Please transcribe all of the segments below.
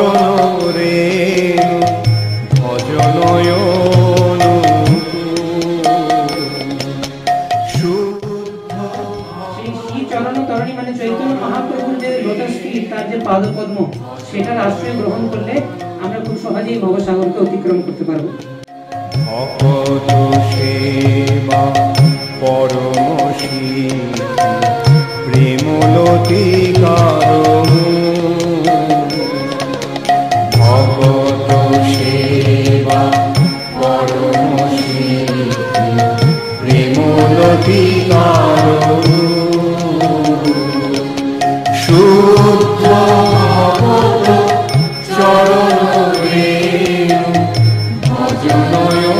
চরণ রেণু ভজনয়ন শুদ্ধ। সেই চরণ তরণী মানে চৈতন্য মহাপ্রভুর যে লোটাস ফিট, তার যে পাদপদ্ম, সেটার আশ্রয় গ্রহণ করলে আমরা খুব সহজেই ভবসাগরকে অতিক্রম করতে পারবো। ভকত সেবা পরম সিদ্ধি প্রেমলতিকার, ভকত সেবা পরম সিদ্ধি প্রেমলতিকার, শুদ্ধ ভকত চরণ রেণু ভজনয়ন।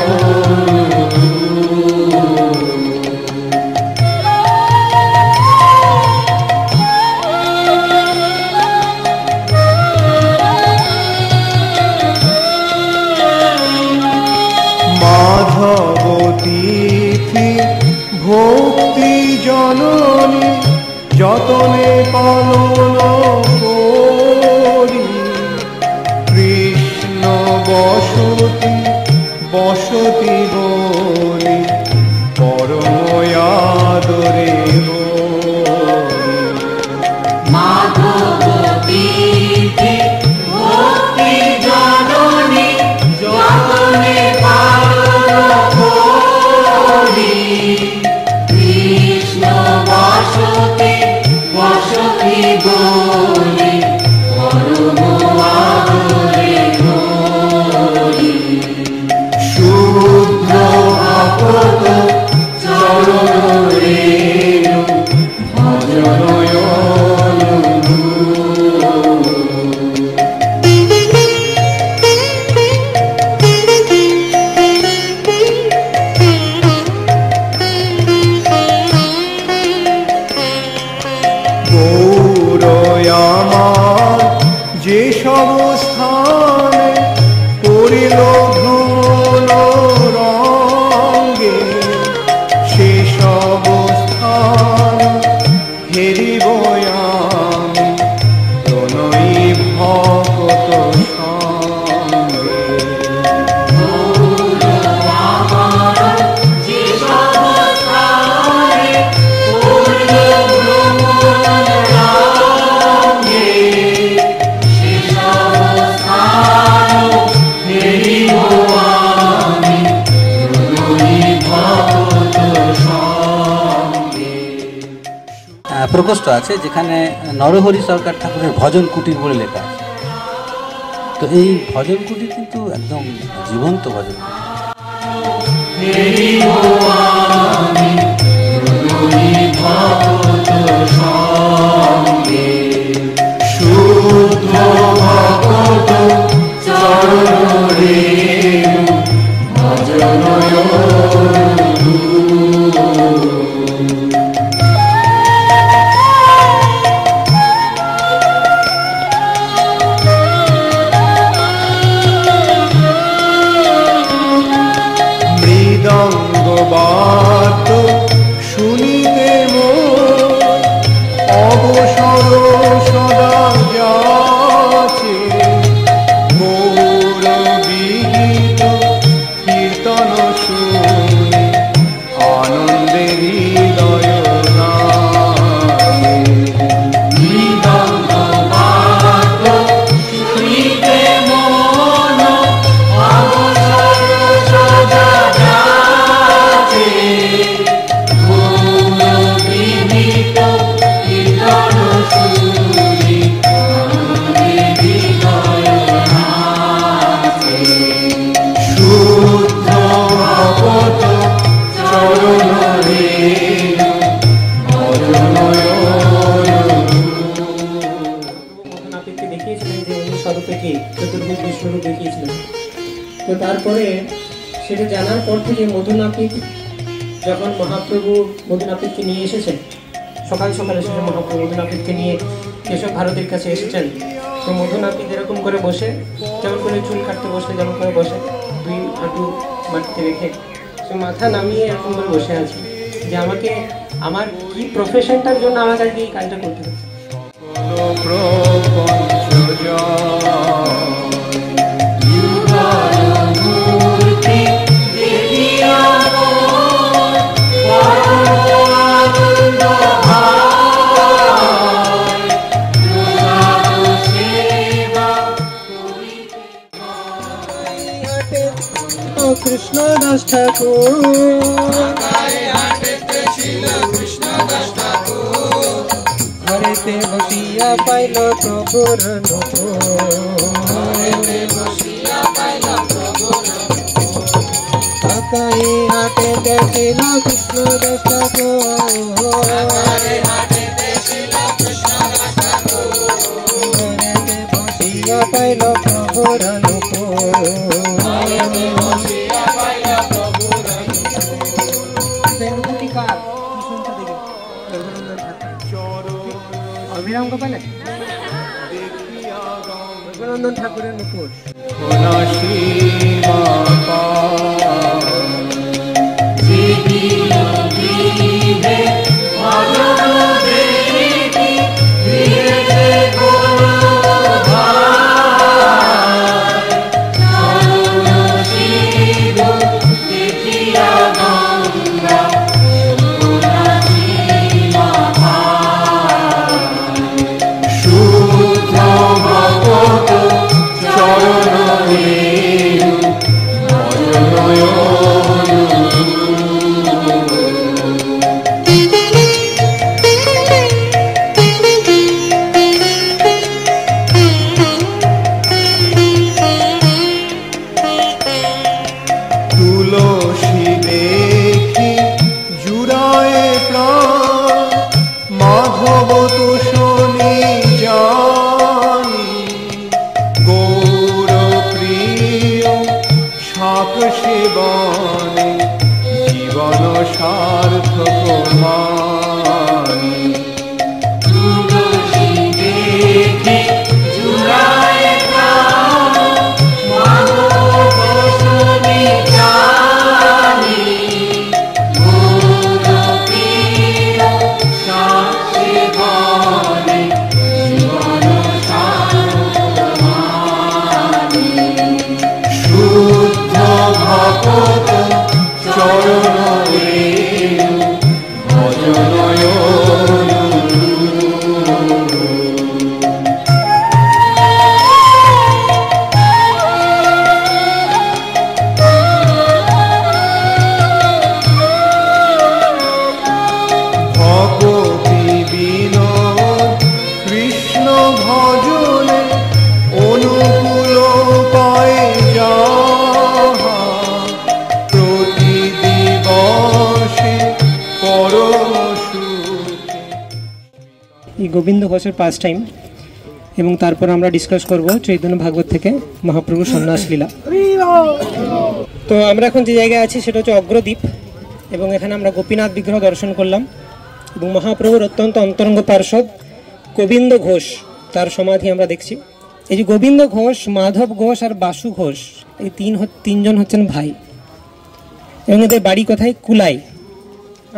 মাধবতীতি ভক্তি জননী যতনে পালন করি, কৃষ্ণ বসতি বসতি বলি পরম আদরে মাধবতীতি ভক্তি জননী যতনে পালন করি, কৃষ্ণ বসতি বসতি বলি পরম আদরে বলি, শুদ্ধ ভকত চরণ রেণু ভজনয়ন। গৌরয়ামার যে সব স্থানে করিল ভ্রমণ রঙ্গে, সে সব স্থান হেরিব আমি প্রণয়ী ভকত সঙ্গে। প্রকোষ্ঠ আছে যেখানে নরহরি সরকার ঠাকুরের ভজন কুটির বলে লেখা আছে। তো এই ভজন কুটির কিন্তু একদম জীবন্ত ভজন শুদ্ধ ভকত চরণ রেণু ভজনয়ন। মৃদঙ্গবাদ্য শুনিতে মোর অবসর সদা যাচে, গৌর বিগীত কীর্তন শুনি আনন্দে হৃদয় নাচে। মৃদঙ্গবাদ্য শুনিতে মন অবসর সদা যাচে, গৌর বিগীত কীর্তন শুনি আনন্দে হৃদয় নাচে। শুদ্ধ ভকত চরণ রেণু ভজনয়ন। মধুনাপিতকে দেখিয়েছিলেন যে উনি স্বরূপে কে, চতুর্ভুজ বিষ্ণুরূপ দেখিয়েছিলেন। তো তারপরে সেটা জানার পর থেকে মধুনাপিত যখন মহাপ্রভু মধুনাপিতকে নিয়ে এসেছেন, সকাল সকাল এসেছে মহাপ্রভু মধুনাপিতকে নিয়ে কেশব ভারতীর কাছে এসেছেন। তো মধুনাপিত এরকম করে বসে, যেমন করে চুল কাটতে বসলে যেমন করে বসে, দুই হাঁটু মাটিতে রেখে সে মাথা নামিয়ে এরকম করে বসে আছে যে আমাকে আমার কি প্রফেশনটার জন্য আমাকে আজকে এই কাজটা করতে হচ্ছে। প্রপঞ্চ কৃষ্ণদাস ঠাকুর ঘরেতে বসিয়া পাইল প্রভুর কাকাই হাটে দেখিল কৃষ্ণদাস ঠাকুর ঘরেতে বসিয়া পাইল প্রভুর অভিরাম গোপাল রঘুনন্দন ঠাকুরের নুপুর গোবিন্দ ঘোষের পাস টাইম এবং তারপর আমরা ডিসকাস করব চৈতন্য ভাগবত থেকে মহাপ্রভু সন্ন্যাস লীলা। তো আমরা এখন যে জায়গায় আছি সেটা হচ্ছে অগ্রদ্বীপ এবং এখানে আমরা গোপীনাথ বিগ্রহ দর্শন করলাম এবং মহাপ্রভুর অত্যন্ত অন্তরঙ্গ পার্ষদ গোবিন্দ ঘোষ তার সমাধি আমরা দেখছি। এই যে গোবিন্দ ঘোষ, মাধব ঘোষ আর বাসু ঘোষ এই তিনজন হচ্ছেন ভাই এবং এদের বাড়ি কোথায়? কুলাই।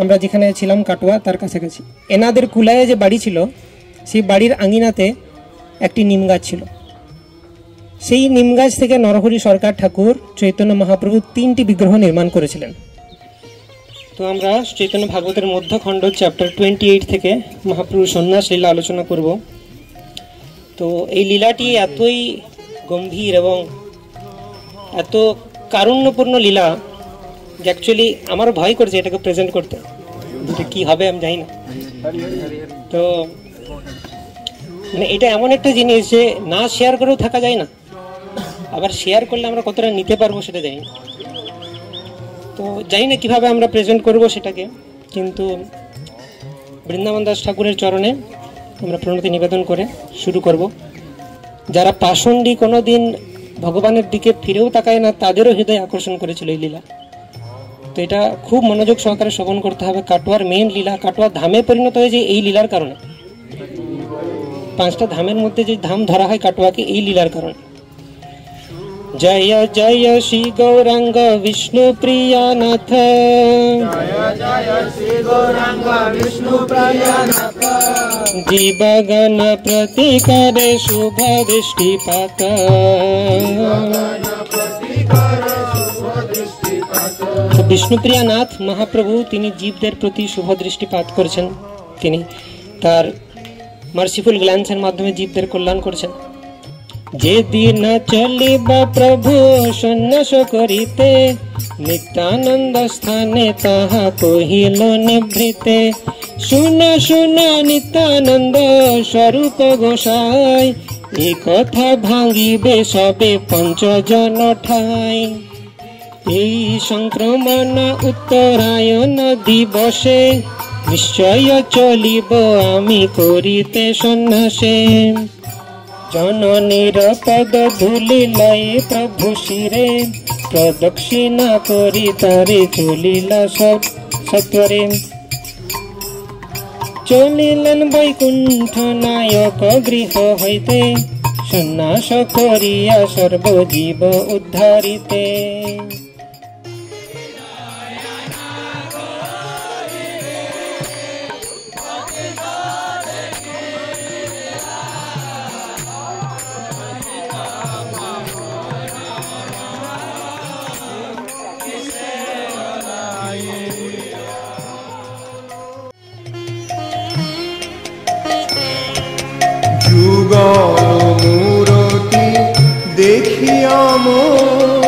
আমরা যেখানে ছিলাম কাটোয়া তার কাছাকাছি। এনাদের কুলায়ে যে বাড়ি ছিল সেই বাড়ির আঙিনাতে একটি নিম গাছ ছিল। সেই নিম গাছ থেকে নরহরি সরকার ঠাকুর চৈতন্য মহাপ্রভু 3টি বিগ্রহ নির্মাণ করেছিলেন। তো আমরা চৈতন্য ভাগবতের মধ্যখণ্ড চ্যাপ্টার 28 থেকে মহাপ্রভুর সন্ন্যাস লীলা আলোচনা করব। তো এই লীলাটি এতই গম্ভীর এবং এত কারুণ্যপূর্ণ লীলা যে অ্যাকচুয়ালি আমার ভয় করছে এটাকে প্রেজেন্ট করতে, কি হবে আমি জানি না। তো মানে এটা এমন একটা জিনিস যে না শেয়ার করেও থাকা যায় না, আবার শেয়ার করলে আমরা কতটা নিতে পারবো সেটা জানি না। তো জানি না কীভাবে আমরা প্রেজেন্ট করব সেটাকে, কিন্তু বৃন্দাবন দাস ঠাকুরের চরণে আমরা প্রণতি নিবেদন করে শুরু করব। যারা পাষণ্ডী কোনো দিন ভগবানের দিকে ফিরেও তাকায় না তাদেরও হৃদয় আকর্ষণ করেছিল এই লীলা। তো এটা খুব মনোযোগ সহকারে শ্রবণ করতে হবে। কাটোয়ার মেন লীলা, কাটোয়া ধামে পরিণত হয়েছে এই লীলার কারণে। 5টা ধামের মধ্যে যে ধাম ধরা হয় কাটোয়াকে এই লীলার কারণে। জয় জয় শ্রী গৌরাঙ্গ বিষ্ণু প্রিয়ানাথ, জীবগণ প্রতিকারে শুভ দৃষ্টিপাত। বিষ্ণুপ্রিয়া নাথ মহাপ্রভু তিনি জীবদের প্রতি শুভ দৃষ্টিপাত করেছেন। তিনি তার মার্সিফুল গ্ল্যান্সের মাধ্যমে জীবদের কল্যাণ করেছেন। যে দিন চলিব প্রভু সন্ন্যাস করিতে, नित्यानंद स्थाने ताहा कहिल निभृते शुन शुन नित्यानंद स्वरूप गोसाई ए कथा भांगिबे सबे पंच जन ठाई এই সংক্রমণ উত্তরায়ণ দিবসে নিশ্চয় চলিব আমি করিতে সন্ন্যাসে জননীর পদ ধূলি লয়ে প্রভু শিরে প্রদক্ষিণা করি তারে চলিলা সত্বরে চলিলেন বৈকুণ্ঠ নায়ক গৃহ হইতে সন্ন্যাস করিয়া সর্বজীব উদ্ধারিতে যুগল মূরতি দেখিয়া মন